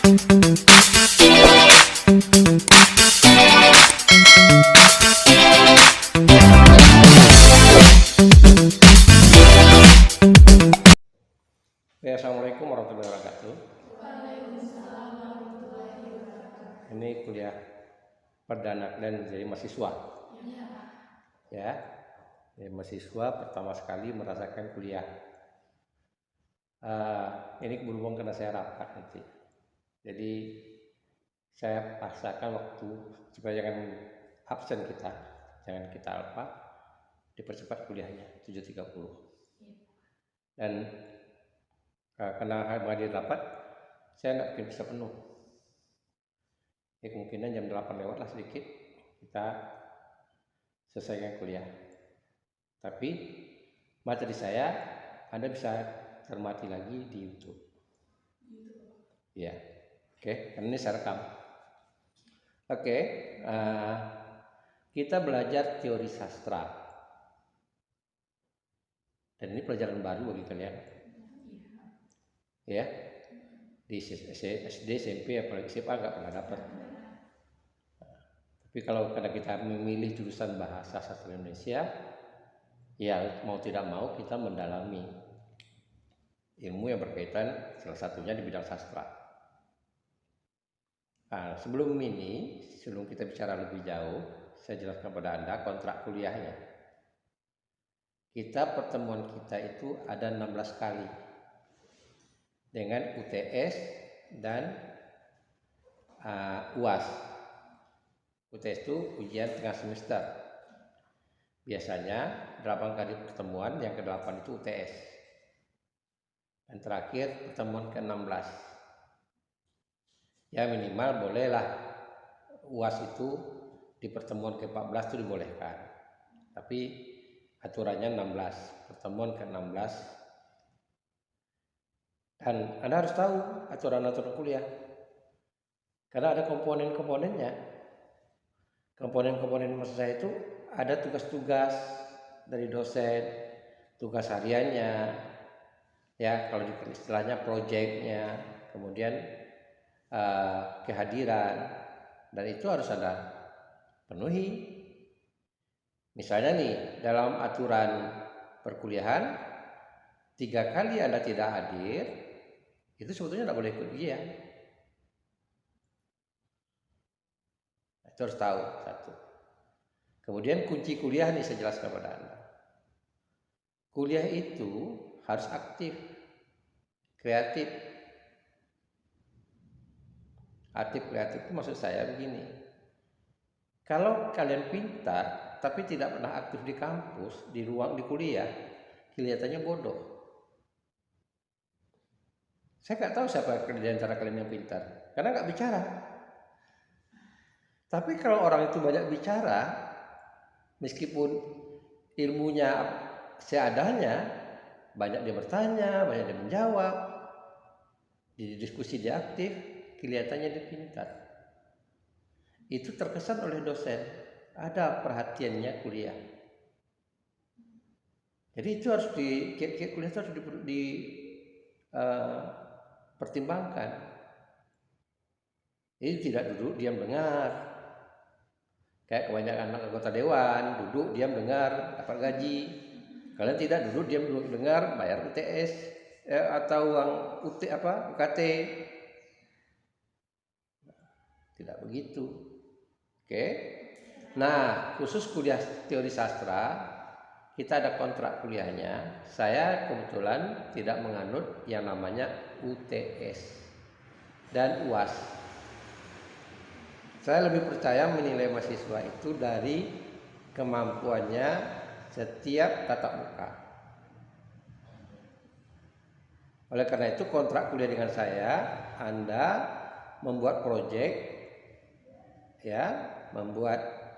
Assalamualaikum warahmatullahi wabarakatuh. Waalaikumsalam warahmatullahi wabarakatuh. Ini kuliah perdana kalian jadi mahasiswa. Iya, Pak. Ya, mahasiswa pertama sekali merasakan kuliah. Ini berhubung karena saya rapat nanti. Jadi saya paksakan waktu supaya jangan absen kita, jangan kita dipercepat kuliahnya 7.30. Dan karena hadir rapat, saya nggak bisa penuh. Ya, kemungkinan jam 8 lewat lah sedikit kita selesaikan kuliah. Tapi materi saya Anda bisa cermati lagi di YouTube. Ya, oke. Karena ini saya rekam. Oke, kita belajar teori sastra. Dan ini pelajaran baru bagi kalian. Ya, di SD, SMP, apalagi SMA nggak pernah dapat. Tapi kalau karena kita memilih jurusan bahasa sastra Indonesia, ya mau tidak mau kita mendalami ilmu yang berkaitan salah satunya di bidang sastra. Nah, sebelum kita bicara lebih jauh, saya jelaskan pada Anda kontrak kuliahnya. Pertemuan kita itu ada 16 kali. Dengan UTS dan UAS. UTS itu ujian tengah semester. Biasanya 8 kali pertemuan, yang ke-8 itu UTS. Dan terakhir pertemuan ke-16. Ya minimal bolehlah UAS itu di pertemuan ke-14 itu dibolehkan. Tapi aturannya 16, pertemuan ke-16. Dan Anda harus tahu aturan-aturan kuliah. Karena ada komponen-komponennya. Komponen-komponen maksud saya itu ada tugas-tugas dari dosen, tugas hariannya, ya kalau istilahnya proyeknya, kemudian kehadiran, dan itu harus Anda penuhi. Misalnya nih, dalam aturan perkuliahan 3 kali Anda tidak hadir, itu sebetulnya tidak boleh ikut ujian. Itu harus tahu satu. Kemudian kunci kuliah nih saya jelaskan pada Anda. Kuliah itu harus aktif, kreatif. Aktif kreatif itu maksud saya begini. Kalau kalian pintar tapi tidak pernah aktif di kampus, di ruang di kuliah, kelihatannya bodoh. Saya nggak tahu siapa di antara kalian yang pintar, karena nggak bicara. Tapi kalau orang itu banyak bicara, meskipun ilmunya seadanya, banyak dia bertanya, banyak dia menjawab, di diskusi dia aktif, kelihatannya dia pintar. Itu terkesan oleh dosen, ada perhatiannya kuliah. Jadi itu harus kuliah itu harus pertimbangkan. Ini tidak duduk diam dengar. Kayak kebanyakan anak anggota dewan, duduk diam dengar dapat gaji. Kalian tidak duduk diam dengar bayar UTS atau uang UKT. Tidak begitu. Oke. Nah, khusus kuliah teori sastra kita ada kontrak kuliahnya. Saya kebetulan tidak menganut yang namanya UTS dan UAS. Saya lebih percaya menilai mahasiswa itu dari kemampuannya setiap tatap muka. Oleh karena itu kontrak kuliah dengan saya, Anda membuat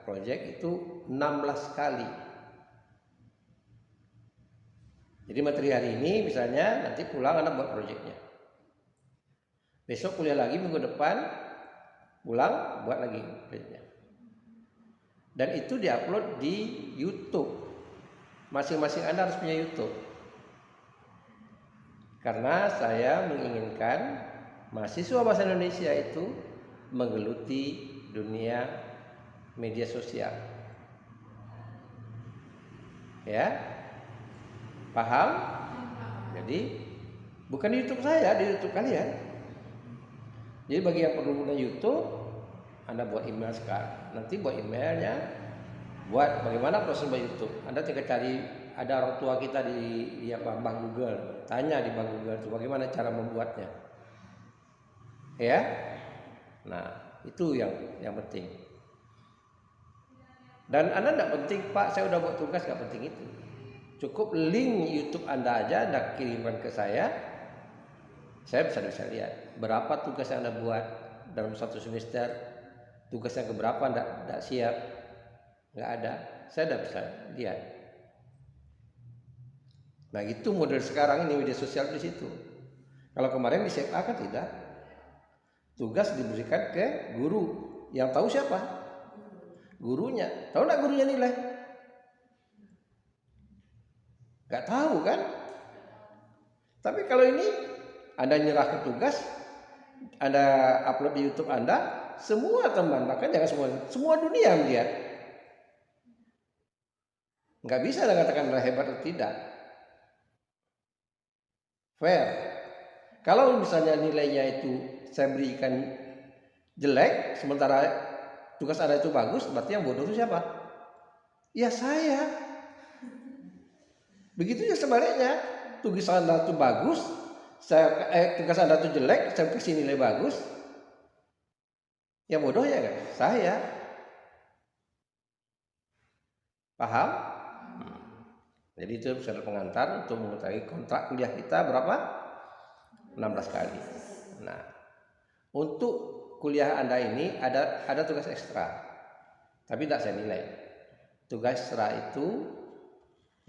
proyek itu 16 kali. Jadi materi hari ini misalnya nanti pulang Anda buat proyeknya. Besok kuliah lagi, minggu depan pulang buat lagi proyeknya. Dan itu diupload di YouTube. Masing-masing Anda harus punya YouTube. Karena saya menginginkan mahasiswa bahasa Indonesia itu menggeluti dunia media sosial. Ya, paham? Jadi bukan di YouTube saya, di YouTube kalian. Jadi bagi yang perlu guna YouTube, Anda buat email sekarang. Nanti buat emailnya, buat bagaimana proses buat YouTube. Anda tinggal cari, ada orang tua kita di Bank Google, tanya di Bank Google itu bagaimana cara membuatnya. Ya, nah itu yang penting. Dan Anda tidak penting, Pak, saya udah buat tugas, nggak penting itu. Cukup link YouTube Anda aja, Anda kirimkan ke saya bisa lihat berapa tugas yang Anda buat dalam satu semester, tugas yang keberapa Anda siap, nggak ada, saya udah bisa lihat. Nah itu model sekarang ini media sosial di situ. Kalau kemarin di SMA kan tidak, tugas diberikan ke guru, yang tahu siapa? Gurunya. Tahu nggak gurunya nilai? Nggak tahu kan? Tapi kalau ini Anda nyerah ke tugas, Anda upload di YouTube Anda, semua teman, bahkan jangan semua dunia melihat. Nggak bisa Anda katakan Anda hebat atau tidak. Fair. Kalau misalnya nilainya itu saya berikan jelek, sementara tugas Anda itu bagus, berarti yang bodoh itu siapa? Ya saya. Begitu ya sebaliknya, tugas Anda itu bagus, tugas Anda itu jelek, saya kasih nilai bagus, yang bodoh ya kan? Saya. Paham? Jadi itu syarat pengantar untuk mengetahui kontrak kuliah kita berapa? 16 kali. Nah, untuk kuliah Anda ini ada tugas ekstra, tapi tidak saya nilai. Tugas ekstra itu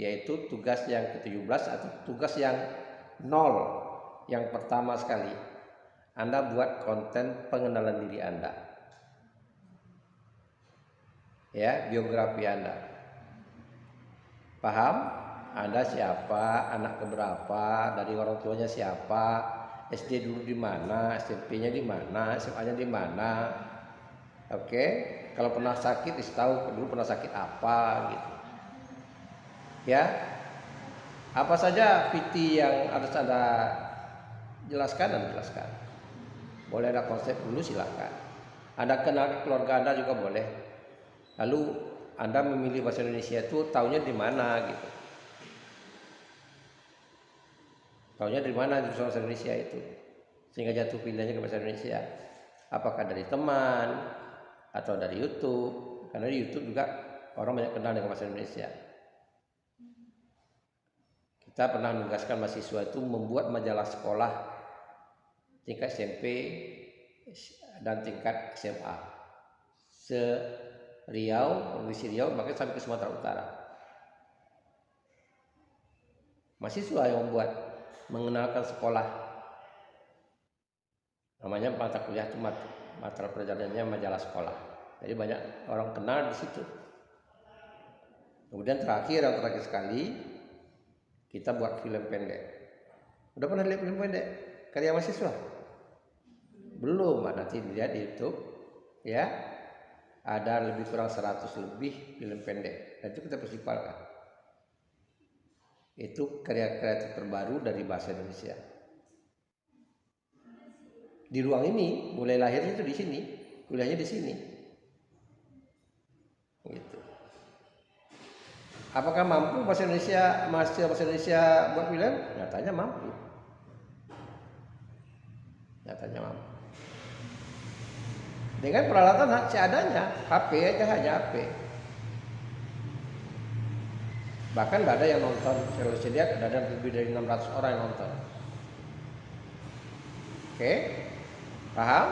yaitu tugas yang ke-17 atau tugas yang 0. Yang pertama sekali, Anda buat konten pengenalan diri Anda. Ya, biografi Anda. Paham? Anda siapa, anak keberapa, dari orang tuanya siapa, SD dulu di mana, SMP-nya di mana, SMA-nya di mana. Oke, kalau pernah sakit, tahu dulu pernah sakit apa gitu. Ya, apa saja PT yang harus Anda jelaskan dan jelaskan. Boleh ada konsep dulu, silakan. Anda kenal keluarga Anda juga boleh. Lalu Anda memilih bahasa Indonesia itu taunya di mana gitu. Taunya dari mana di bahasa Indonesia itu, sehingga jatuh pilihannya ke bahasa Indonesia. Apakah dari teman atau dari YouTube? Karena di YouTube juga orang banyak kenal dengan bahasa Indonesia. Kita pernah menugaskan mahasiswa itu membuat majalah sekolah tingkat SMP dan tingkat SMA se-Riau, provinsi Riau, bahkan sampai ke Sumatera Utara. Mahasiswa yang membuat, mengenalkan sekolah. Namanya mata kuliah itu mata pelajarannya majalah sekolah. Jadi banyak orang kenal di situ. Kemudian yang terakhir sekali, kita buat film pendek. Udah pernah lihat film pendek karya mahasiswa? Belum, nanti dilihat di YouTube. Ya, ada lebih kurang 100 lebih film pendek. Dan itu kita festivalkan. Itu karya-karya terbaru dari bahasa Indonesia. Di ruang ini mulai lahirnya itu di sini, kuliahnya di sini. Gitu. Apakah mampu mahasiswa bahasa Indonesia buat film? Nyatanya mampu. Dengan peralatan seadanya, HP aja, hanya HP. Bahkan ada yang nonton, saya lihat ada lebih dari 600 orang yang nonton. Oke, paham?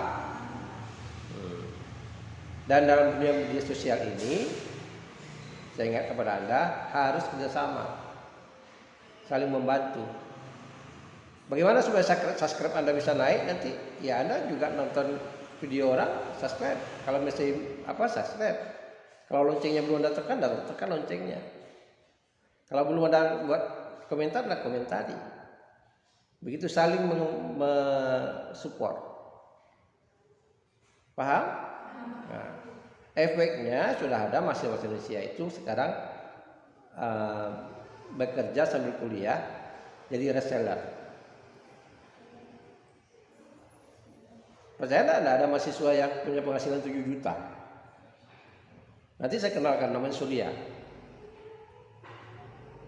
Dan dalam dunia media sosial ini, saya ingat kepada Anda harus kerjasama, saling membantu. Bagaimana supaya subscribe Anda bisa naik nanti? Ya Anda juga nonton video orang, subscribe. Kalau mesti subscribe. Kalau loncengnya belum Anda tekan loncengnya. Kalau belum ada buat komentar, komentari. Begitu saling mensupport. Paham? Nah, efeknya sudah ada mahasiswa Indonesia itu sekarang bekerja sambil kuliah jadi reseller. Percaya tidak ada mahasiswa yang punya penghasilan 7 juta. Nanti saya kenalkan, namanya Surya.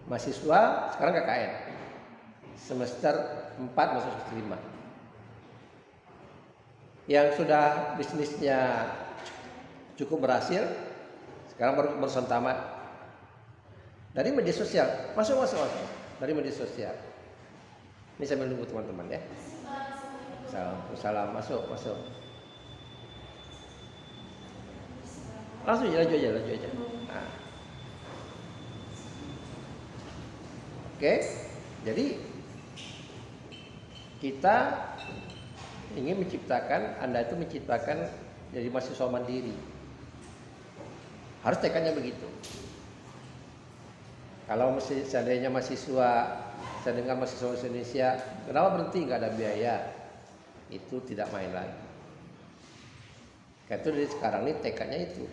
Mahasiswa sekarang KKN. Semester 4 masuk semester 5. Yang sudah bisnisnya cukup berhasil, sekarang baru tamat. Dari media sosial, masuk. Dari media sosial. Ini saya menunggu teman-teman ya. Salam, masuk. Langsung laju aja. Nah. Oke, jadi kita ingin Anda itu menciptakan jadi mahasiswa mandiri. Harus tekadnya begitu. Kalau seandainya saya dengar mahasiswa Indonesia, kenapa berhenti, nggak ada biaya? Itu tidak main lagi. Karena itu dari sekarang ini tekadnya itu.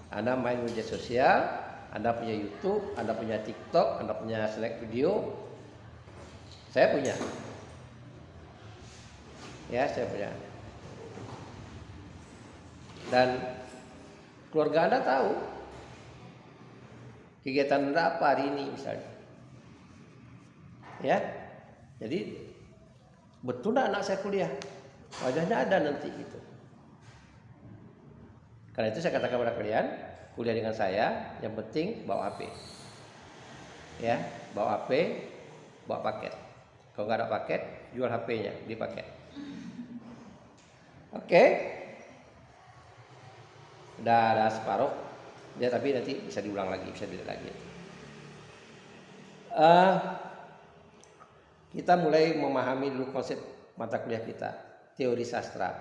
Anda main media sosial, Anda punya YouTube, Anda punya TikTok, Anda punya select video. Saya punya. Ya, saya punya. Dan keluarga Anda tahu kegiatan Anda apa hari ini misalnya. Ya. Jadi betul anak saya kuliah, wajahnya ada nanti gitu. Karena itu saya katakan kepada kalian, kuliah dengan saya, yang penting bawa HP. Ya, bawa HP, bawa paket. Kalau nggak ada paket, jual HP-nya di paket. Oke. Udah ada separuh. Ya, tapi nanti bisa diulang lagi, bisa dilihat lagi. Kita mulai memahami dulu konsep mata kuliah kita, teori sastra.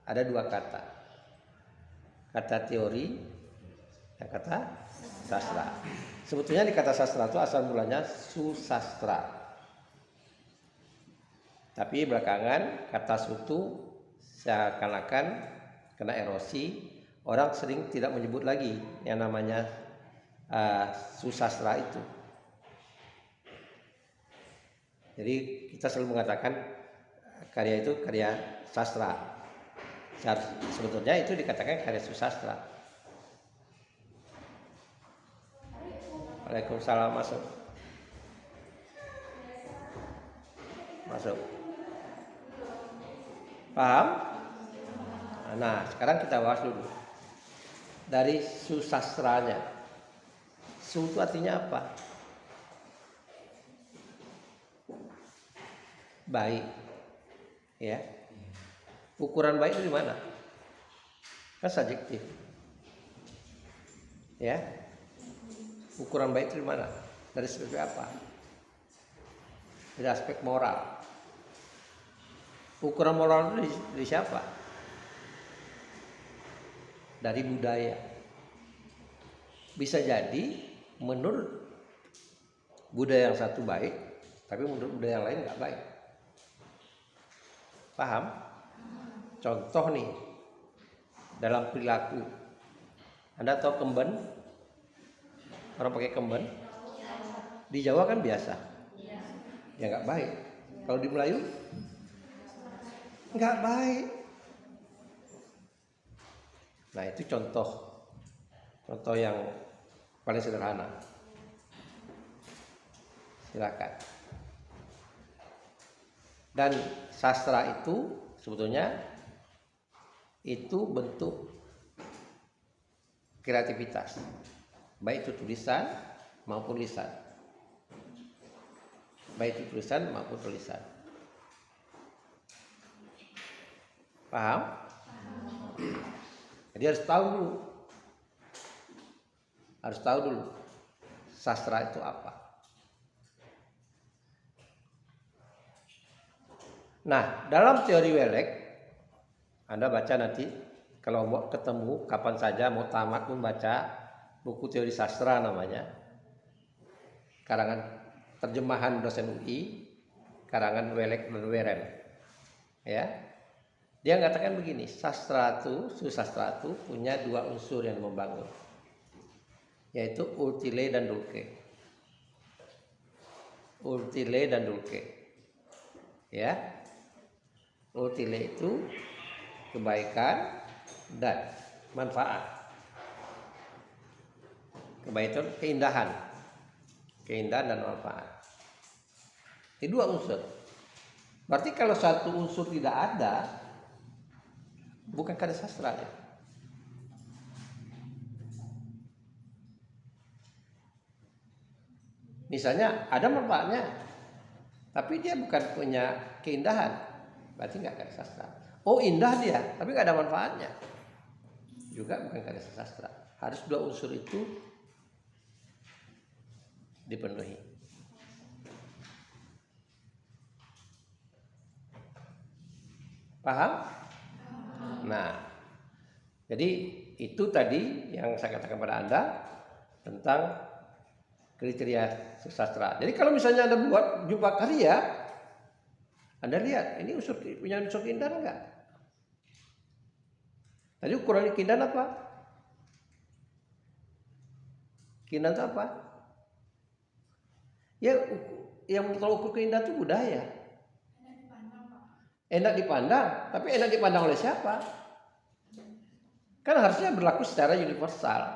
Ada 2 kata. Kata teori dan kata sastra. Sebetulnya di kata sastra itu asal mulanya susastra. Tapi belakangan kata sutu seakan-akan kena erosi, orang sering tidak menyebut lagi yang namanya susastra itu. Jadi kita selalu mengatakan karya itu karya sastra. Sebetulnya itu dikatakan karya susastra. Waalaikumsalam, masuk. Paham? Nah, sekarang kita bahas dulu dari susastranya. Su itu artinya apa? Baik, ya. Ukuran baik itu di mana? Kan subjektif, ya. Ukuran baik itu di mana? Dari aspek apa? Dari aspek moral. Ukuran moral itu dari siapa? Dari budaya. Bisa jadi menurut budaya yang satu baik, tapi menurut budaya yang lain nggak baik. Paham? Contoh nih, dalam perilaku, Anda tahu kemben? Orang pakai kemben? Di Jawa kan biasa. Ya nggak baik. Kalau di Melayu? Nggak baik. Nah, itu contoh yang paling sederhana. Silakan. Dan sastra itu sebetulnya itu bentuk kreativitas, baik itu tulisan maupun lisan. Paham? Jadi harus tahu dulu sastra itu apa. Nah, dalam teori Welek, Anda baca nanti kalau mau ketemu kapan saja mau tamat pun baca buku teori sastra namanya, karangan terjemahan dosen UI, karangan Welek dan Weren. Ya. Dia mengatakan begini, susastra itu punya dua unsur yang membangun, yaitu ultile dan dulce. Ultile dan dulce. Ya. Ultile itu kebaikan dan manfaat. Kebaikan, keindahan dan manfaat. Ini dua unsur. Berarti kalau satu unsur tidak ada, bukan karya sastra ya. Misalnya ada manfaatnya, tapi dia bukan punya keindahan, berarti nggak karya sastra. Oh indah dia, tapi nggak ada manfaatnya, juga bukan karya sastra. Harus dua unsur itu dipenuhi. Paham? Nah, jadi itu tadi yang saya katakan pada Anda tentang kriteria sastra. Jadi kalau misalnya Anda buat jumpa karya, Anda lihat ini punya unsur keindahan enggak? Tadi ukuran keindahan apa? Keindahan itu apa? Ya, yang kalau ukur keindahan itu budaya. Enak dipandang, tapi enak dipandang oleh siapa? Kan harusnya berlaku secara universal.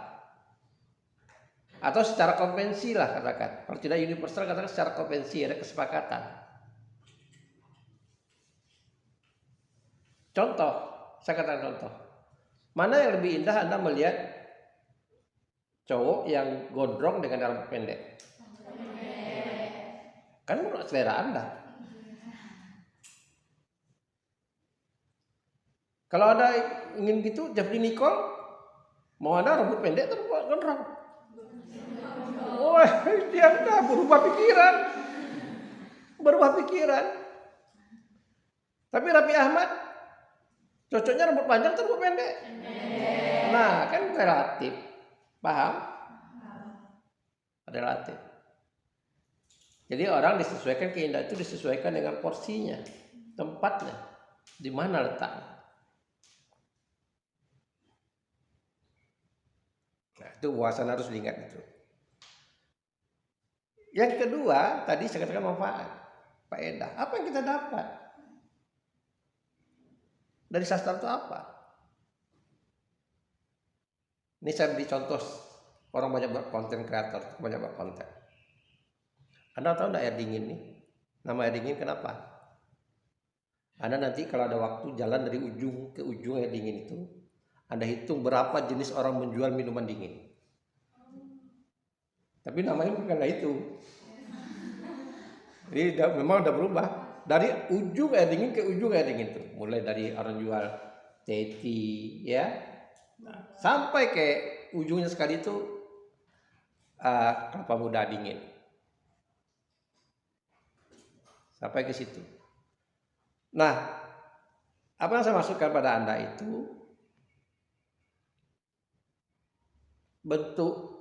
Atau secara konvensi lah katakan. Kalau tidak universal katakan secara konvensi, ada kesepakatan. Contoh, saya katakan contoh. Mana yang lebih indah Anda melihat cowok yang gondrong dengan rambut pendek? Kan menurut selera Anda. Kalau Anda ingin gitu, Jeffrey Nicole, mau Anda rambut pendek atau gondrong? Oh, dia udah berubah pikiran. Tapi Raffi Ahmad, cocoknya rambut panjang atau rambut pendek? Nah, kan relatif. Paham? Relatif. Jadi orang disesuaikan keindahan itu disesuaikan dengan porsinya, tempatnya, di mana letaknya. Nah, itu wawasan harus diingat itu. Yang kedua, tadi saya katakan manfaat, faedah. Apa yang kita dapat dari sastra itu apa? Ini saya beri contoh orang banyak buat konten kreator, banyak buat konten. Anda tahu enggak air dingin nih? Nama air dingin kenapa? Anda nanti kalau ada waktu jalan dari ujung ke ujung air dingin itu, Anda hitung berapa jenis orang menjual minuman dingin. Tapi namanya bukanlah itu. Jadi memang udah berubah. Dari ujung air dingin ke ujung air dingin itu. Mulai dari orang jual teh ya. Sampai ke ujungnya sekali itu kelapa muda dingin. Sampai ke situ. Nah, apa yang saya maksudkan pada Anda itu bentuk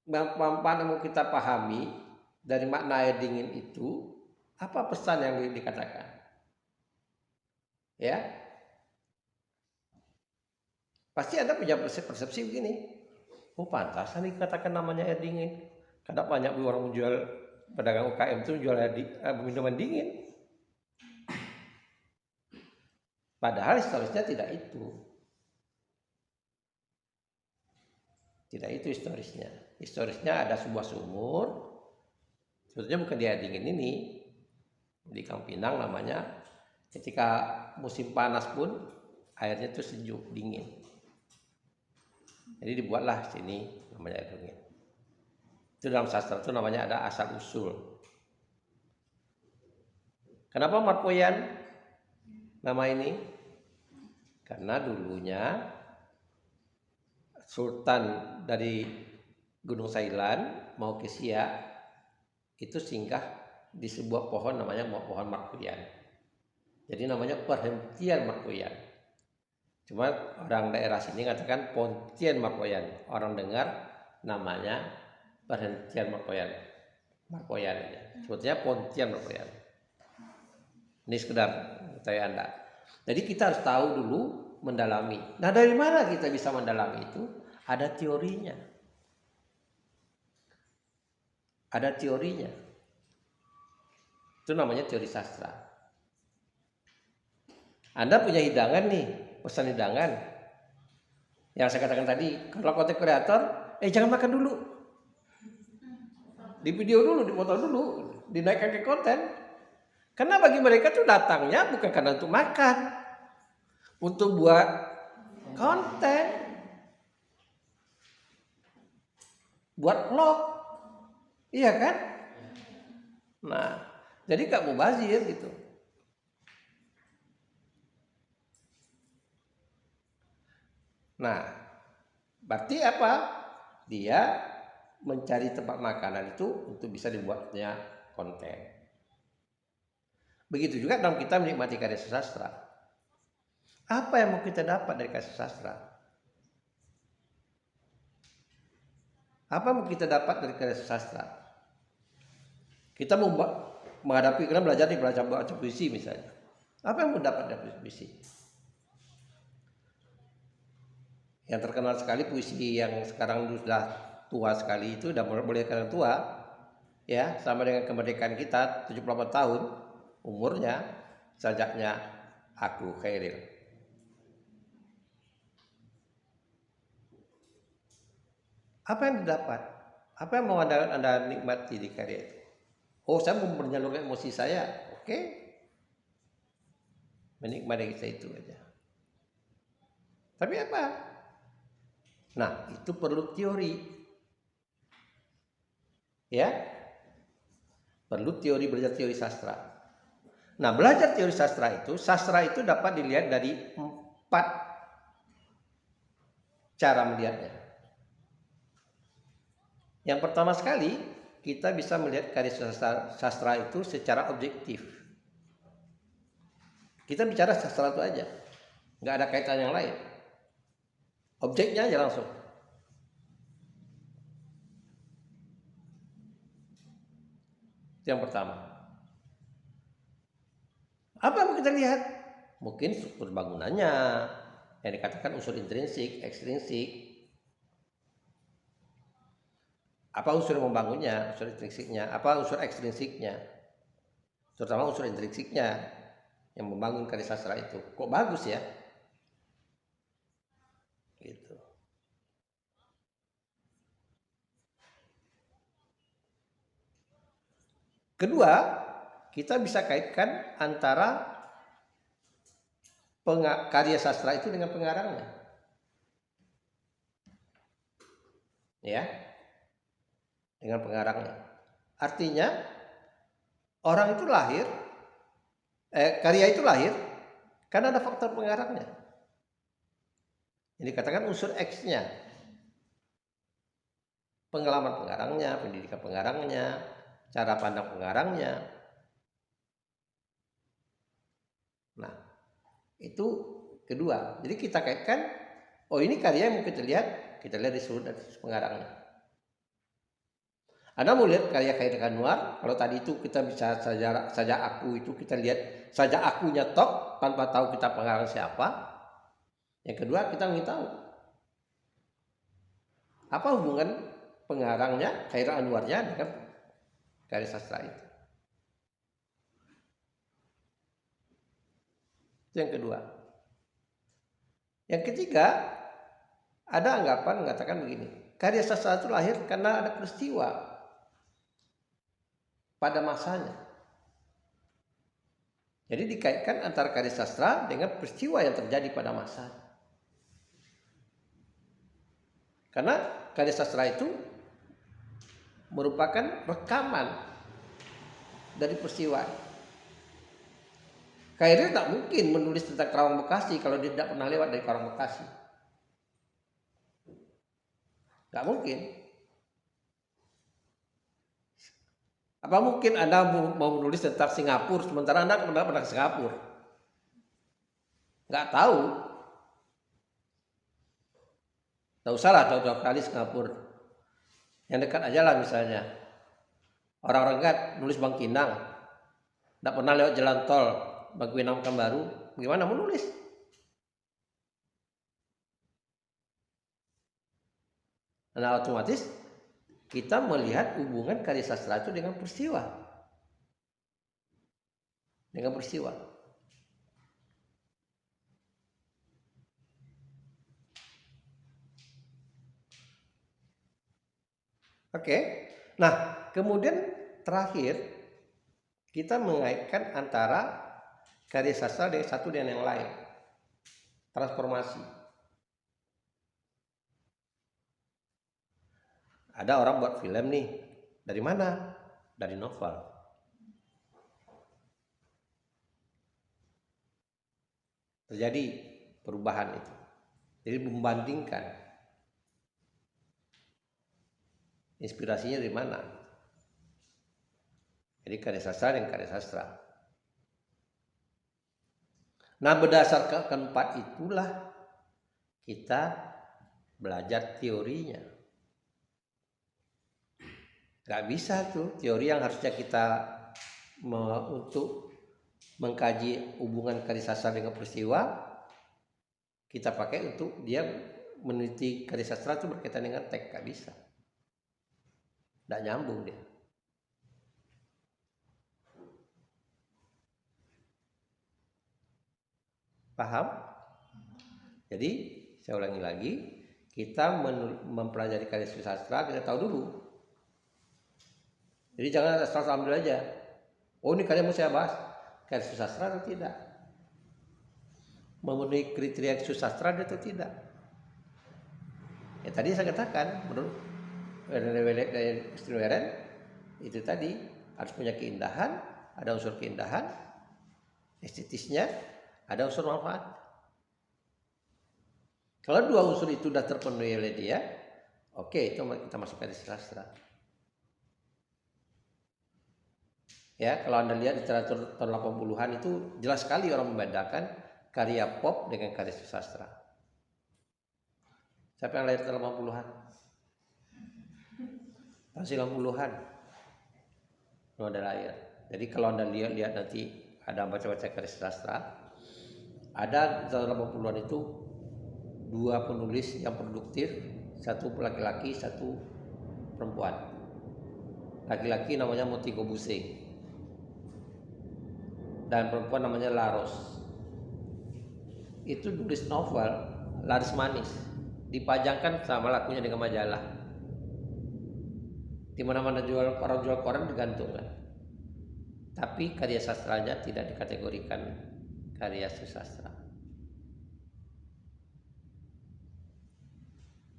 manfaat yang mau kita pahami dari makna air dingin itu, apa pesan yang dikatakan? Ya, pasti Anda punya persepsi begini. Oh pantasan dikatakan namanya air dingin. Karena banyak orang menjual, pedagang UKM itu jual minuman dingin. Padahal historisnya tidak itu. Tidak itu historisnya. Historisnya ada sebuah sumur. Sebetulnya bukan di air dingin ini. Di Kang Pinang namanya. Ketika musim panas pun airnya itu sejuk, dingin. Jadi dibuatlah sini namanya air dingin. Itu dalam sastra itu namanya ada asal usul. Kenapa Marpoyan nama ini? Karena dulunya Sultan dari Gunung Sailan mau ke Siak itu singgah di sebuah pohon namanya pohon Marpoyan. Jadi namanya perhentian Marpoyan. Cuma orang daerah sini katakan Pontian Marpoyan. Orang dengar namanya perhentian Marpoyan. Marpoyan aja. Sebetulnya Pontian Marpoyan. Ini sekedar saya Anda. Jadi kita harus tahu dulu, mendalami. Nah, dari mana kita bisa mendalami itu? Ada teorinya. Ada teorinya. Itu namanya teori sastra. Anda punya hidangan nih, pesan hidangan. Yang saya katakan tadi, kalau konten kreator, jangan makan dulu. Di video dulu, dipoto dulu, dinaikkan ke konten. Karena bagi mereka tuh datangnya bukan karena untuk makan, untuk buat konten, buat vlog, iya kan? Nah, jadi gak mubazir gitu. Nah, berarti apa? Dia mencari tempat makanan itu untuk bisa dibuatnya konten. Begitu juga dalam kita menikmati karya sastra. Apa yang mau kita dapat dari karya sastra? Apa yang mau kita dapat dari karya sastra? Kita mau menghadapi, kita belajar baca puisi misalnya. Apa yang mau dapat dari puisi? Yang terkenal sekali puisi yang sekarang sudah tua sekali itu, sudah boleh kalian tua, ya, sama dengan kemerdekaan kita 78 tahun umurnya, sajaknya aku Khairil. Apa yang didapat? Apa yang mau anda nikmati di karya itu? Oh, saya mau menyalurkan emosi saya, oke? Menikmati itu aja. Tapi apa? Nah, itu perlu teori, ya, perlu teori, belajar teori sastra. Nah, belajar teori sastra itu dapat dilihat dari 4 cara melihatnya. Yang pertama sekali, kita bisa melihat karya sastra itu secara objektif. Kita bicara sastra itu aja, nggak ada kaitan yang lain. Objeknya aja langsung. Itu yang pertama. Apa yang mau kita lihat? Mungkin struktur bangunannya, yang dikatakan unsur intrinsik, ekstrinsik. Apa unsur yang membangunnya, unsur intrinsiknya, apa unsur ekstrinsiknya. Terutama unsur intrinsiknya yang membangun karya sastra itu. Kok bagus ya? Gitu. Kedua, kita bisa kaitkan antara karya sastra itu dengan pengarangnya. Ya. Dengan pengarangnya. Artinya orang itu lahir, karya itu lahir karena ada faktor pengarangnya. Ini dikatakan unsur X-nya. Pengalaman pengarangnya, pendidikan pengarangnya, cara pandang pengarangnya. Nah, itu kedua. Jadi kita kaitkan, oh ini karya yang mau kita lihat dari sudut pengarangnya. Anda mau lihat karya Khairil Anwar, kalau tadi itu kita bisa saja aku itu kita lihat saja akunya tok tanpa tahu kita pengarang siapa. Yang kedua kita ingin tahu apa hubungan pengarangnya Khairil Anwarnya dengan karya sastra itu. Itu yang kedua. Yang ketiga, ada anggapan mengatakan begini, karya sastra itu lahir karena ada peristiwa pada masanya. Jadi dikaitkan antara karya sastra dengan peristiwa yang terjadi pada masanya. Karena karya sastra itu merupakan rekaman dari peristiwa. Khairil tak mungkin menulis tentang Karawang Bekasi kalau dia tidak pernah lewat dari Karawang Bekasi. Tak mungkin. Apa mungkin Anda mau menulis tentang Singapura sementara Anda pernah ke Singapura? Nggak tahu. Tak usah lah tahu kali Singapura. Yang dekat aja lah misalnya. Orang Rengat nulis Bangkinang. Nggak pernah lewat jalan tol bagi nampkan baru, bagaimana menulis? Nah, otomatis kita melihat hubungan karya sastra itu dengan peristiwa. Dengan peristiwa. Oke. Nah, kemudian terakhir kita mengaitkan antara karya sastra dengan satu dengan yang lain. Transformasi. Ada orang buat film nih. Dari mana? Dari novel. Terjadi perubahan itu. Jadi membandingkan. Inspirasinya dari mana? Jadi karya sastra dan karya sastra. Nah, berdasarkan keempat itulah kita belajar teorinya. Gak bisa tuh teori yang harusnya kita untuk mengkaji hubungan karya sastra dengan peristiwa, kita pakai untuk dia meneliti karya sastra itu berkaitan dengan teks. Gak bisa. Gak nyambung dia. Paham? Jadi saya ulangi lagi, kita mempelajari karya sastra, kita tahu dulu. Jadi jangan asal ambil aja. Oh, ini karya mau saya bahas, karya sastra atau tidak? Memenuhi kriteria sastra atau tidak? Ya tadi saya katakan, menurut Steenweren itu tadi harus punya keindahan, ada unsur keindahan, estetisnya, ada unsur manfaat. Kalau dua unsur itu sudah terpenuhi oleh dia, oke, itu kita masukkan di sastra. Ya, kalau Anda lihat literatur tahun 80-an itu jelas sekali orang membedakan karya pop dengan karya sastra. Siapa yang lahir tahun 80-an? Masih 80-an. Belum ada lahir. Jadi kalau Anda lihat nanti ada baca-baca karya sastra, ada tahun 80-an itu dua penulis yang produktif, satu laki-laki, satu perempuan. Laki-laki namanya Montego Buse dan perempuan namanya Laros. Itu tulis novel laris manis, dipajangkan sama lakunya dengan majalah. Di mana-mana orang jual koran digantungkan. Tapi karya sastranya tidak dikategorikan karya sastra.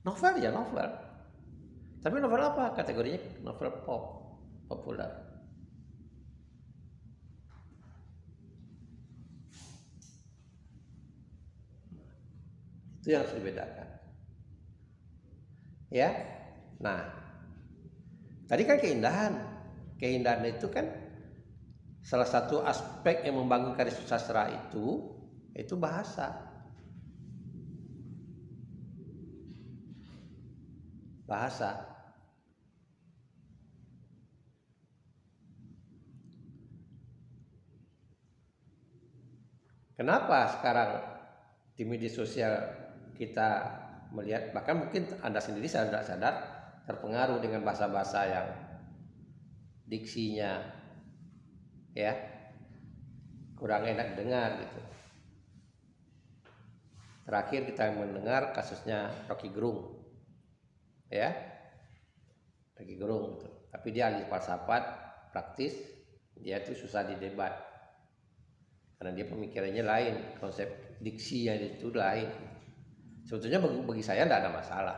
Novel ya novel. Tapi novel apa? Kategorinya novel pop, populer. Itu yang harus dibedakan. Ya. Nah, tadi kan keindahan. Keindahan itu kan salah satu aspek yang membangun karya sastra itu bahasa. Bahasa. Kenapa sekarang di media sosial kita melihat, bahkan mungkin Anda sendiri sadar terpengaruh dengan bahasa-bahasa yang diksinya ya kurang enak dengar gitu. Terakhir kita mendengar kasusnya Rocky Gerung. Ya, Rocky Gerung gitu. Tapi dia ahli filsafat praktis, dia itu susah didebat karena dia pemikirannya lain, konsep diksi yang itu lain. Sebetulnya bagi saya tidak ada masalah.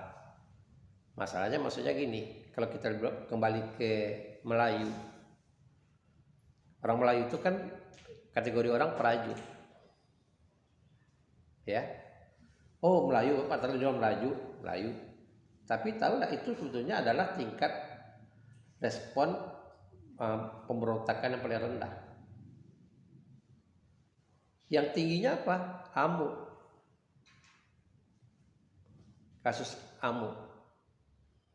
Masalahnya maksudnya gini, kalau kita kembali ke Melayu, orang Melayu itu kan kategori orang peraju, ya. Oh Melayu, Pak terlalu Melayu. Tapi tahu nggak itu sebetulnya adalah tingkat respon pemberontakan yang paling rendah. Yang tingginya apa? AMU. Kasus AMU.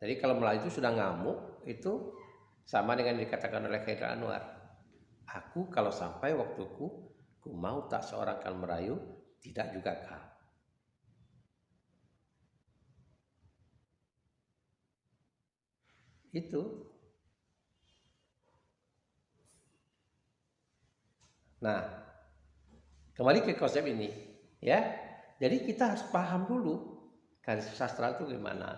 Jadi kalau Melayu itu sudah ngamuk, itu sama dengan dikatakan oleh Khairil Anwar. Aku kalau sampai waktuku, ku ku mau tak seorang kan merayu, tidak juga kau. Itu. Nah, kembali ke konsep ini, ya. Jadi kita harus paham dulu garis sastra itu gimana,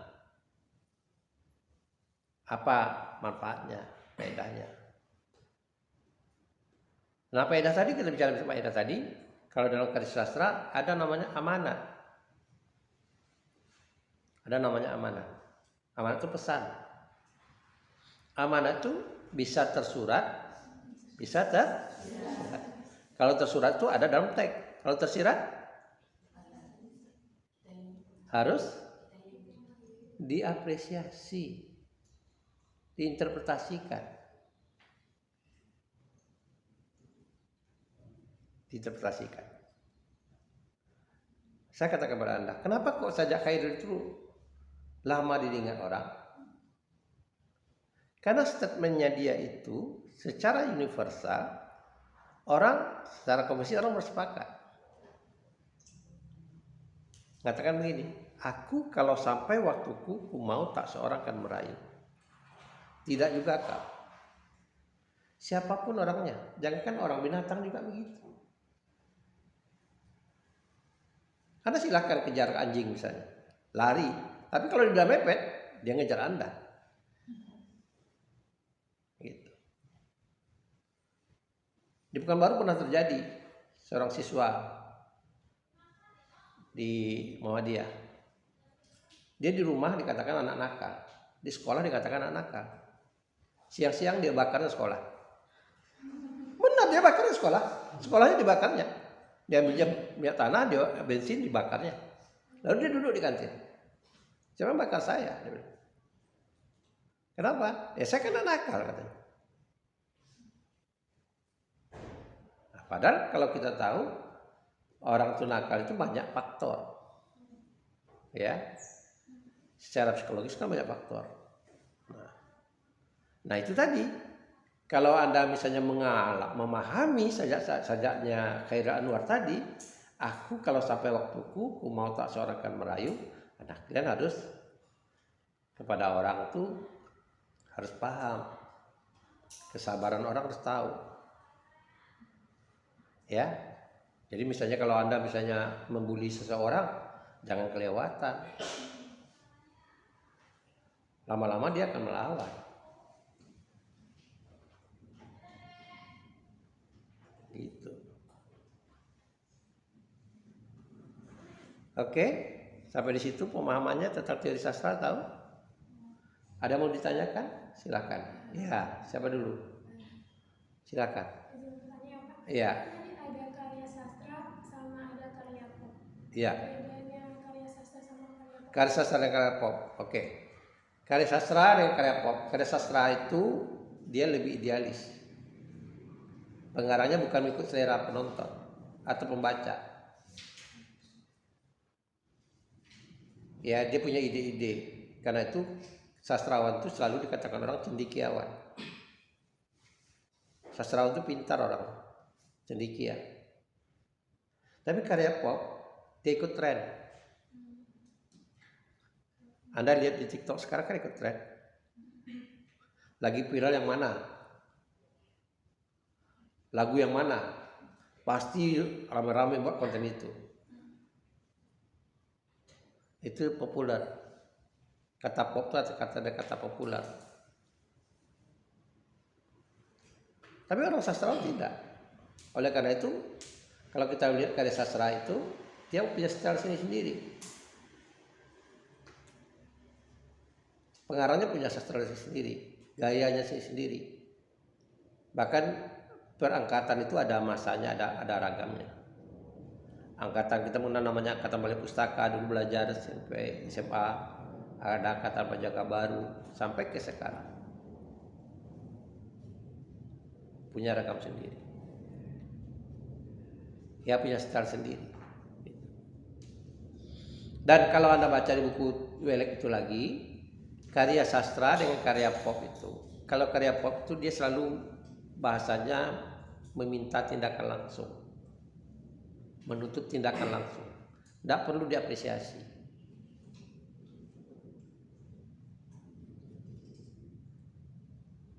apa manfaatnya, faedahnya. Nah, faedah tadi kita bicara faedah tadi, kalau dalam garis sastra ada namanya amanat. Ada namanya amanat. Amanat itu pesan. Amanat itu bisa tersurat, bisa tersirat. Kalau tersurat itu ada dalam teks. Kalau tersirat harus diapresiasi, diinterpretasikan. Saya katakan kepada Anda, kenapa kok sajak Khairul itu lama didengar orang? Karena statementnya dia itu secara universal, orang secara komisi orang bersepakat. Katakan begini, aku kalau sampai waktuku, ku mau tak seorang kan merayu. Tidak juga kau. Siapapun orangnya, jangankan orang, binatang juga begitu. Anda silahkan kejar anjing misalnya, lari. Tapi kalau dia mepet, dia ngejar Anda. Gitu. Di Pekanbaru pernah terjadi seorang siswa di Muhammadiyah. Dia di rumah dikatakan anak nakal, di sekolah dikatakan anak nakal. Siang-siang dia bakarnya sekolah. Benar, dia bakarnya sekolah. Sekolahnya dibakarnya. Dia ambil minyak tanah, dia bensin dibakarnya. Lalu dia duduk di kantin. Siapa bakar saya? Dia bilang. Kenapa? Ya saya kan anak nakal katanya. Nah, padahal kalau kita tahu orang itu nakal itu banyak faktor. Ya. Secara psikologis kan banyak faktor. Nah itu tadi. Kalau Anda misalnya memahami sajaknya Khairul Anwar tadi, aku kalau sampai waktuku, ku mau tak seorang kan merayu. Nah, kalian harus kepada orang itu harus paham, kesabaran orang harus tahu, ya. Jadi misalnya kalau Anda misalnya membuli seseorang, jangan kelewatan. Lama-lama dia akan melawan. Gitu. Oke, sampai di situ pemahamannya tentang teori sastra tahu? Ada mau ditanyakan? Silakan. Ya, siapa dulu? Silakan. Iya. Ada karya sastra sama ada karya pop. Iya. Bedanya karya sastra sama karya pop. Karya sastra dan karya pop. Oke. Karya sastra dan karya pop. Karya sastra itu dia lebih idealis. Pengarangnya bukan ikut selera penonton atau pembaca. Ya, dia punya ide-ide. Karena itu sastrawan itu selalu dikatakan orang cendekiawan. Sastrawan itu pintar orang, cendekia. Tapi karya pop dia ikut tren. Anda lihat di TikTok sekarang kan ikut tren. Lagi viral yang mana? Lagu yang mana? Pasti rame-rame buat konten itu. Itu populer. Kata pop itu ada kata populer. Tapi orang sastrawan tidak. Oleh karena itu, kalau kita lihat karya sastra itu, dia punya style sendiri. Pengarangnya punya sastra sendiri, gayanya sendiri. Bahkan per angkatan itu ada masanya, ada ragamnya. Angkatan kita menggunakan namanya angkatan balik pustaka, dulu belajar SMP, SMA, ada angkatan penjaga baru sampai ke sekarang. Punya ragam sendiri. Ya punya style sendiri. Dan kalau Anda baca di buku Welek itu lagi, karya sastra dengan karya pop itu. Kalau karya pop itu dia selalu bahasanya meminta tindakan langsung. menuntut tindakan langsung. Tidak perlu diapresiasi.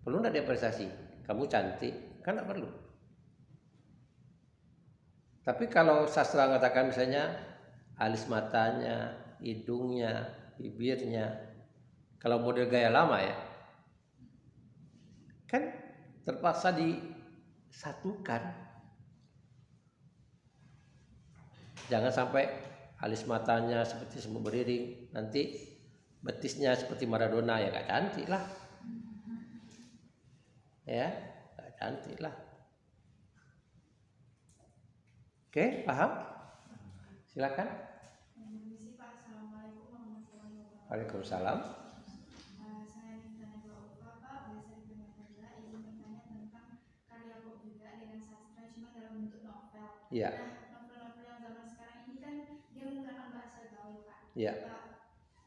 Perlu tidak diapresiasi? Kamu cantik, kan tidak perlu. Tapi kalau sastra mengatakan misalnya alis matanya, hidungnya, bibirnya, kalau model gaya lama ya, kan terpaksa disatukan. Jangan sampai alis matanya seperti semut beriring, nanti betisnya seperti Maradona, ya gak cantik lah. Ya, gak cantik lah. Oke, paham? Silakan. Permisi Pak, Assalamualaikum warahmatullahi wabarakatuh. Waalaikumsalam. Saya Nitana Baoka, Pak, biasa dipanggil Nabila. Izin bertanya tentang karya pop juga dengan sastra, cuma dalam bentuk novel. Iya. Nah, novel-novel yang zaman sekarang ini kan dia menggunakan bahasa gaul, Pak. Iya.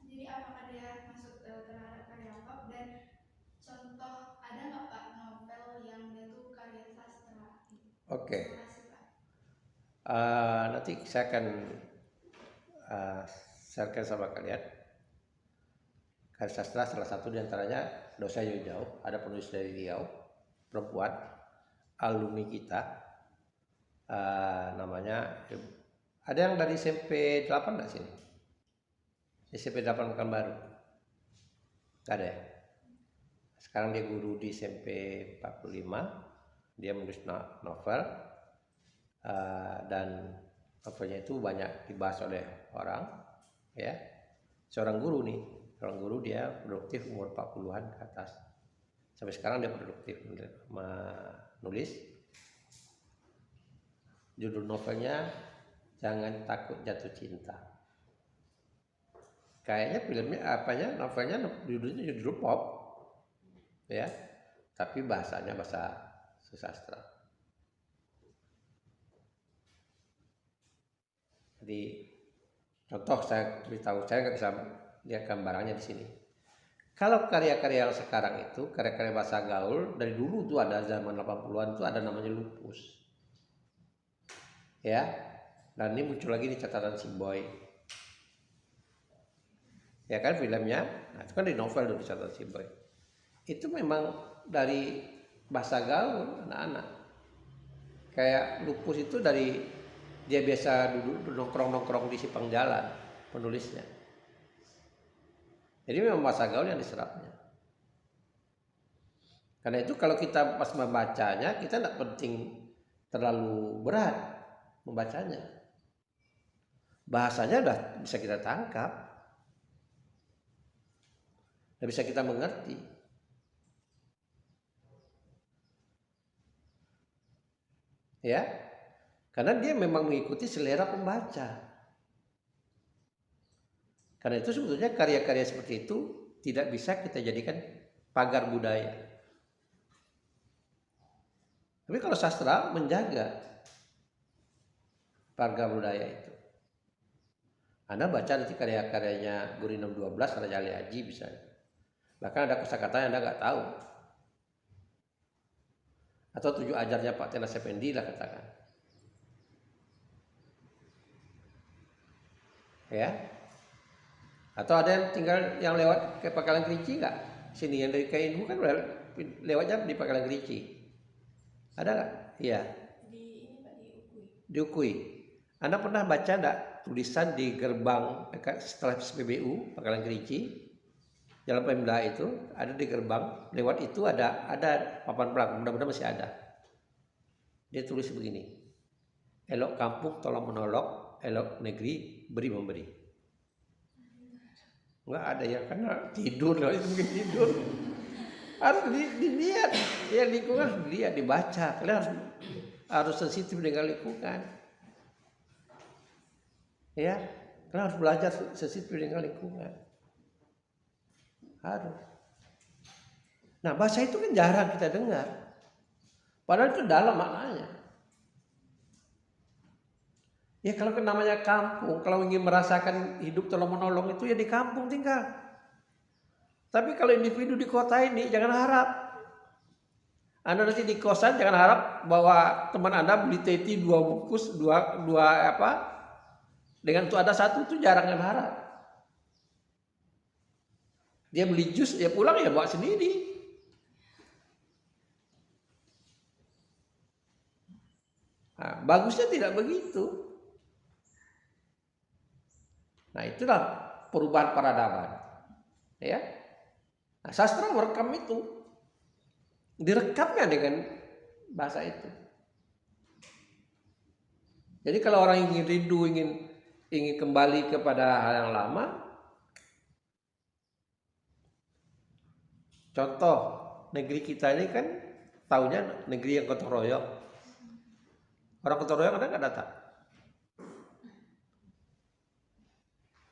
Jadi apakah dia masuk terhadap karya pop, dan contoh ada nggak Pak novel yang dia tuh karya sastra? Oke. Terima kasih Pak. Nanti saya akan sharekan sama kalian. Karya sastra salah satu diantaranya Dosa Jauh-Jauh, ada penulis dari Riau, perempuan, alumni kita, namanya, ada yang dari SMP 8 nggak sini? SMP 8 Pekanbaru? Nggak ada ya? Sekarang dia guru di SMP 45, dia menulis novel, dan novelnya itu banyak dibahas oleh orang, ya. Seorang guru nih, seorang guru, dia produktif umur 40-an ke atas. Sampai sekarang dia produktif menulis. Judul novelnya Jangan Takut Jatuh Cinta. Kayaknya filmnya novelnya judulnya judul pop, ya, tapi bahasanya bahasa sastra. Jadi contoh saya beritahu, saya nggak bisa lihat gambarannya di sini. Kalau karya-karya yang sekarang itu, karya-karya bahasa gaul, dari dulu tuh ada zaman 80-an tuh ada namanya lupus. Ya, dan ini muncul lagi di catatan si Boy. Ya kan filmnya, nah itu kan di novel dulu di catatan si Boy. Itu memang dari bahasa gaul anak-anak. Kayak lupus itu dari dia biasa duduk nongkrong-nongkrong di simpang jalan penulisnya. Jadi memang bahasa gaul yang diserapnya. Karena itu kalau kita pas membacanya, kita tidak penting terlalu berat membacanya. Bahasanya udah bisa kita tangkap, udah bisa kita mengerti. Ya, karena dia memang mengikuti selera pembaca. Karena itu sebetulnya karya-karya seperti itu tidak bisa kita jadikan pagar budaya. Tapi kalau sastra menjaga pagar budaya itu. Anda baca nanti karya-karyanya Guru 612, Raja Ali Haji misalnya. Bahkan ada kosakata yang Anda nggak tahu. Atau 7 ajarnya Pak Tenas Effendi lah katakan. Ya. Atau ada yang tinggal yang lewat ke Pangkalan Kerinci nggak? Sini yang dari Kainhu kan lewatnya di Pangkalan Kerinci. Ada nggak? Iya. Di Ukui. Anda pernah baca nggak tulisan di gerbang setelah SPBU Pangkalan Kerinci? Jalan Pemda itu ada di gerbang. Lewat itu ada papan belakang. Mudah-mudahan masih ada. Dia tulis begini. Elok kampung tolong menolong, elok negeri beri memberi. Enggak ada ya, karena tidur lah, itu mungkin tidur. Harus dilihat, ya lingkungan harus dilihat, dibaca. Kalian harus sensitif dengan lingkungan. Ya, kalian harus belajar sensitif dengan lingkungan. Harus. Nah, bahasa itu kan jarang kita dengar. Padahal itu dalam maknanya. Ya kalau namanya kampung, kalau ingin merasakan hidup tolong menolong itu ya di kampung tinggal. Tapi kalau individu di kota ini jangan harap. Anda nanti di kosan jangan harap bahwa teman Anda beli teh dua bungkus, dua apa, dengan itu ada satu itu jarang yang harap. Dia beli jus, ya pulang ya bawa sendiri. Nah, bagusnya tidak begitu. Nah, itulah perubahan peradaban. Ya. Nah, sastra merekam itu. Direkamnya dengan bahasa itu. Jadi kalau orang ingin rindu, ingin kembali kepada hal yang lama, contoh negeri kita ini kan tahunya negeri yang gotong royong. Orang gotong royong ada nggak datang?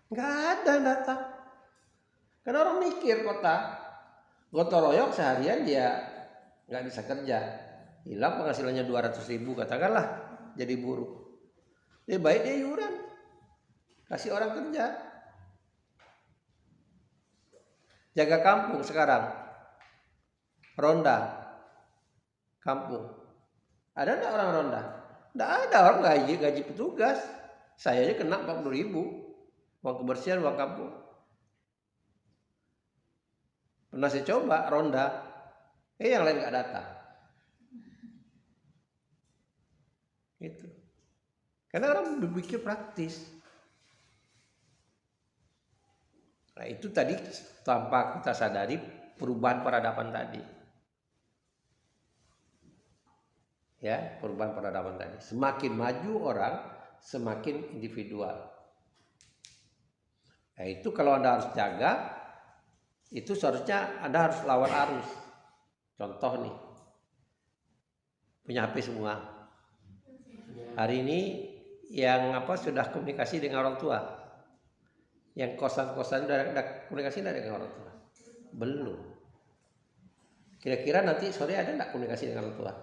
Nggak ada yang datang. Karena orang mikir kota gotong royong seharian dia nggak bisa kerja, hilang penghasilannya 200.000 katakanlah jadi buruh. Dia baik dia iuran, kasih orang kerja. Jaga kampung sekarang, ronda kampung. Ada enggak orang ronda? Enggak ada, orang gaji petugas. Saya aja kena 40.000 uang kebersihan, uang kampung. Pernah saya coba ronda, yang lain nggak datang. Gitu. Karena orang berpikir praktis. Nah itu tadi tanpa kita sadari perubahan peradaban tadi. Ya, perubahan peradaban tadi. Semakin maju orang, semakin individual. Nah itu kalau Anda harus jaga, itu seharusnya Anda harus lawan arus. Contoh nih, punya HP semua. Hari ini yang sudah komunikasi dengan orang tua, yang kosan-kosan sudah komunikasi dengan orang tua? Belum. Kira-kira nanti sore ada nggak komunikasi dengan orang tua?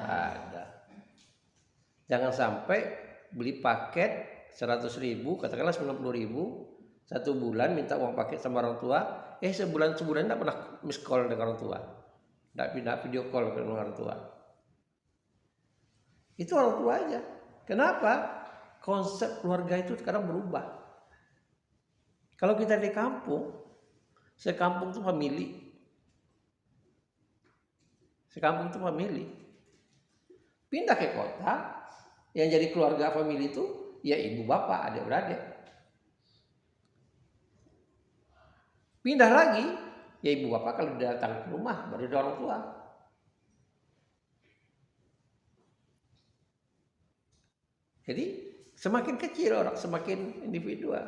Ada. Jangan sampai beli paket 100.000, katakanlah 90.000, 1 bulan minta uang paket sama orang tua, sebulan tidak pernah miss call dengan orang tua, tidak video call dengan orang tua. Itu orang tua aja. Kenapa? Konsep keluarga itu sekarang berubah. Kalau kita di kampung, sekampung itu famili. Sekampung itu famili. Pindah ke kota, yang jadi keluarga famili itu ya ibu bapak, adik beradik. Pindah lagi, ya ibu bapak kalau datang ke rumah baru ada orang tua. Jadi semakin kecil orang, semakin individual.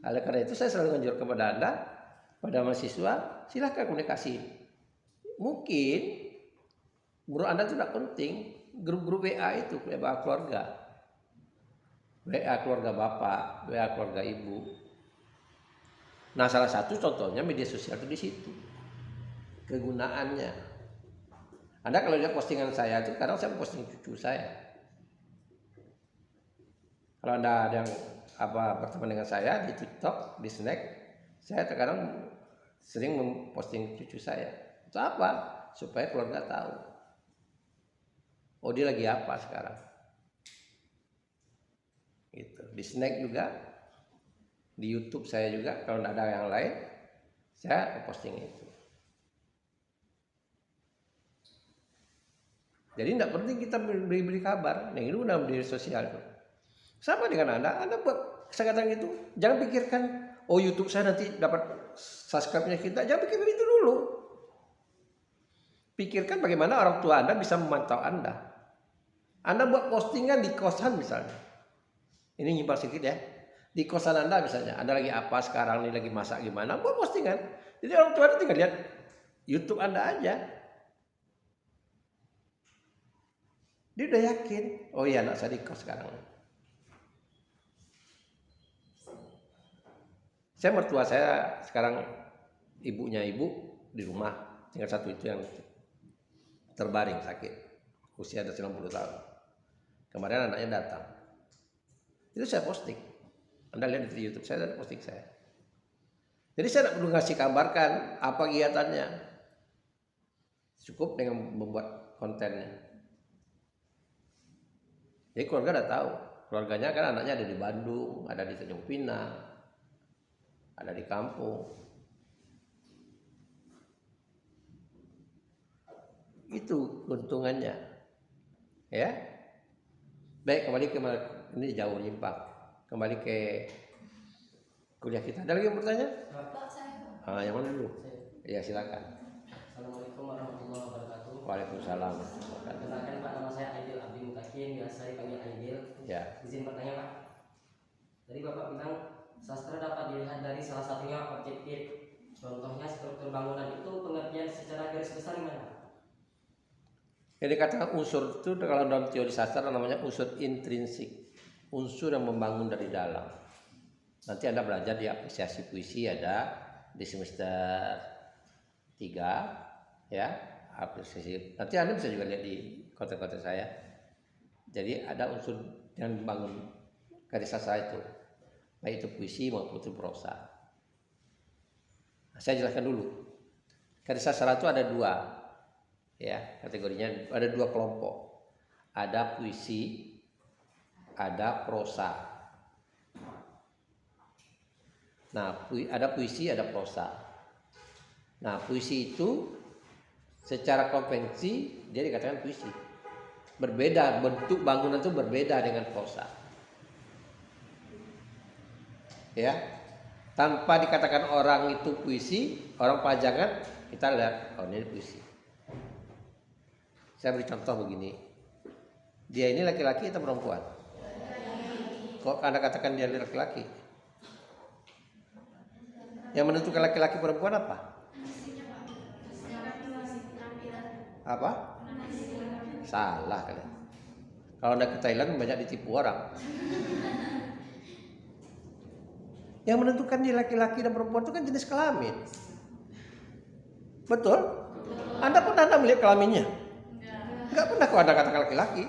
Oleh karena itu saya selalu menganjurkan kepada Anda, pada mahasiswa, silahkan komunikasi. Mungkin menurut Anda itu tidak penting, grup-grup WA itu, WA keluarga. WA keluarga bapak, WA keluarga ibu. Nah salah satu contohnya media sosial itu di situ. Kegunaannya. Anda kalau lihat postingan saya itu kadang saya posting cucu saya. Kalau Anda ada yang berteman dengan saya di TikTok, di Snack, saya terkadang sering memposting cucu saya. Itu apa? Supaya keluarga tahu. Oh dia lagi apa sekarang? Gitu. Di Snack juga, di YouTube saya juga. Kalau tidak ada yang lain, saya posting itu. Jadi tidak penting kita beri kabar. Yang itu udah media sosial. Sama dengan Anda buat kesempatan itu. Jangan pikirkan, YouTube saya nanti dapat subscribe-nya kita. Jangan pikirkan itu dulu. Pikirkan bagaimana orang tua Anda bisa memantau Anda. Anda buat postingan di kosan misalnya. Ini nyimpang sedikit ya. Di kosan Anda misalnya, Anda lagi apa sekarang, ini lagi masak gimana, buat postingan. Jadi orang tua Anda tinggal lihat YouTube Anda aja. Dia udah yakin, oh iya anak saya di kos sekarang. Saya mertua saya sekarang ibunya ibu di rumah, tinggal satu itu yang terbaring sakit, usia ada 90 tahun. Kemarin anaknya datang, itu saya posting. Anda lihat di YouTube saya ada posting saya. Jadi saya tidak perlu ngasih kabarkan apa kegiatannya. Cukup dengan membuat kontennya. Jadi keluarga udah tahu. Keluarganya kan anaknya ada di Bandung, ada di Tanjung Pinang, ada di kampung. Itu keuntungannya. Ya. Baik, kembali ke ini jauh nyimpang. Kembali ke kuliah kita. Ada lagi yang bertanya? Pak, saya Yang mana dulu? Ya, silakan. Assalamualaikum warahmatullahi wabarakatuh. Waalaikumsalam. Perkenalkan Pak, nama saya Aidil Abdi Mutakin, biasa dipanggil Aidil. Ya. Izin bertanya Pak. Tadi Bapak bilang sastra dapat dilihat dari salah satunya objektif. Contohnya struktur bangunan itu pengertian secara garis besar gimana? Jadi katakan unsur itu kalau dalam teori sastra namanya unsur intrinsik, unsur yang membangun dari dalam. Nanti Anda belajar di apresiasi puisi ada di semester 3 ya, apresiasi. Nanti Anda bisa juga lihat di konten-konten saya. Jadi ada unsur yang membangun garis sastra itu, baik itu puisi maupun itu prosa. Nah, saya jelaskan dulu. Garis sastra itu ada dua. Ya, kategorinya ada dua kelompok. Ada puisi, ada prosa. Nah, ada puisi, ada prosa. Nah, puisi itu secara konvensi dia dikatakan puisi. Berbeda, bentuk bangunan itu berbeda dengan prosa. Ya. Tanpa dikatakan orang itu puisi, orang pajangan, kita lihat, oh ini puisi. Saya beri contoh begini. Dia ini laki-laki atau perempuan? Kok Anda katakan dia laki-laki? Yang menentukan laki-laki perempuan apa? Apa? Salah kalian. Kalau Anda ke Thailand banyak ditipu orang. Yang menentukan dia laki-laki dan perempuan itu kan jenis kelamin. Betul? Anda pernah melihat kelaminnya? Enggak pernah kok Anda katakan laki-laki.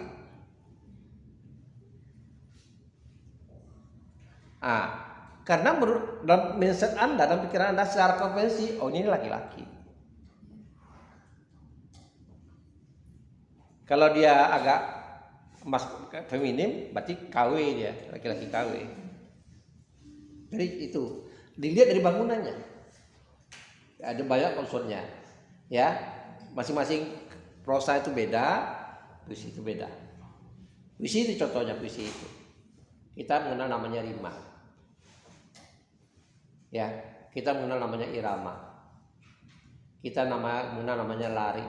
Karena dalam mindset Anda, dalam pikiran Anda secara konvensi, oh ini laki-laki. Kalau dia agak feminim, berarti KW dia, laki-laki KW. Jadi itu dilihat dari bangunannya. Ada banyak unsurnya, ya. Masing-masing prosa itu beda, puisi itu beda. Puisi itu contohnya puisi itu. Kita mengenal namanya rima. Ya, kita mengenal namanya irama. Kita mengenal namanya lari.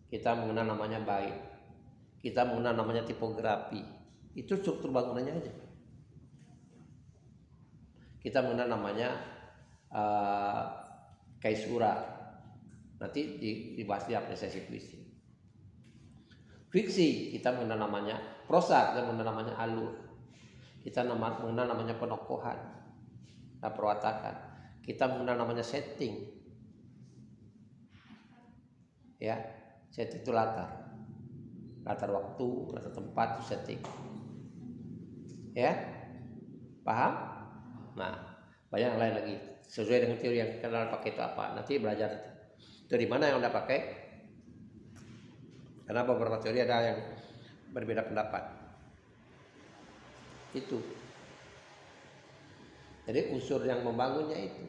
Kita mengenal namanya bait. Kita mengenal namanya tipografi. Itu struktur bangunannya aja. Kita mengenal namanya kaisura. Nanti dibahas di apresiasi puisi. Fiksi kita mengenal namanya prosa, kita mengenal namanya alur. Kita mengenal namanya penokohan dan perwatakan. Kita mengenal namanya setting. Ya, setting itu latar waktu, latar tempat itu setting. Ya, paham? Nah, banyak yang lain lagi. Sesuai dengan teori yang kenal pakai itu apa. Nanti belajar itu. Dari mana yang Anda pakai? Karena beberapa teori ada yang berbeda pendapat. Itu. Jadi unsur yang membangunnya itu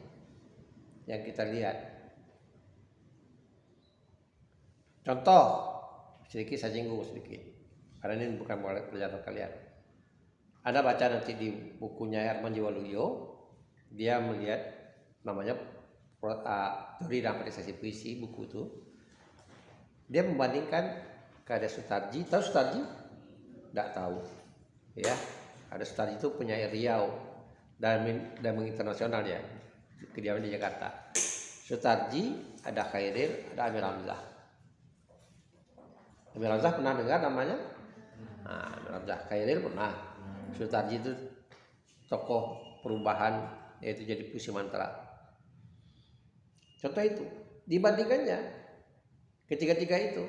yang kita lihat. Contoh sedikit saya singgung sedikit. Karena ini bukan pelajaran kalian. Anda baca nanti di bukunya Herman Jiwaluyo, dia melihat namanya teori dan apresiasi puisi, buku itu. Dia membandingkan karya Sutarji. Tahu Sutarji? Tidak tahu. Ya, ada Sutarji itu penyair Riau dan internasional ya. Kediaman di Jakarta. Sutarji, ada Khairil, ada Amir Hamzah. Amir Hamzah pernah dengar namanya? Nah, Amir Hamzah, Khairil pernah. Sutarji itu tokoh perubahan, yaitu jadi puisi mantra. Contoh itu, dibandingkannya ketiga-tiga itu.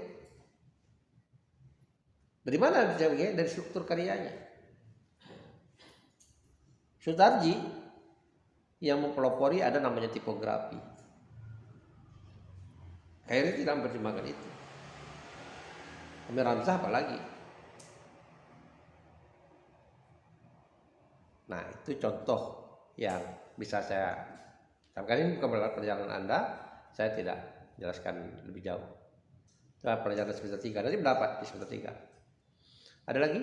Dari mana bisa begini? Dari struktur karyanya. Sutarji yang mempelopori ada namanya tipografi. Khairi tidak mempertimbangkan itu. Amir Hamzah apalagi. Nah, itu contoh yang bisa saya sampaikan. Ini bukan perjalanan Anda, saya tidak jelaskan lebih jauh. Nah, pelajaran semester 3 nanti mendapat di semester 3. Ada lagi?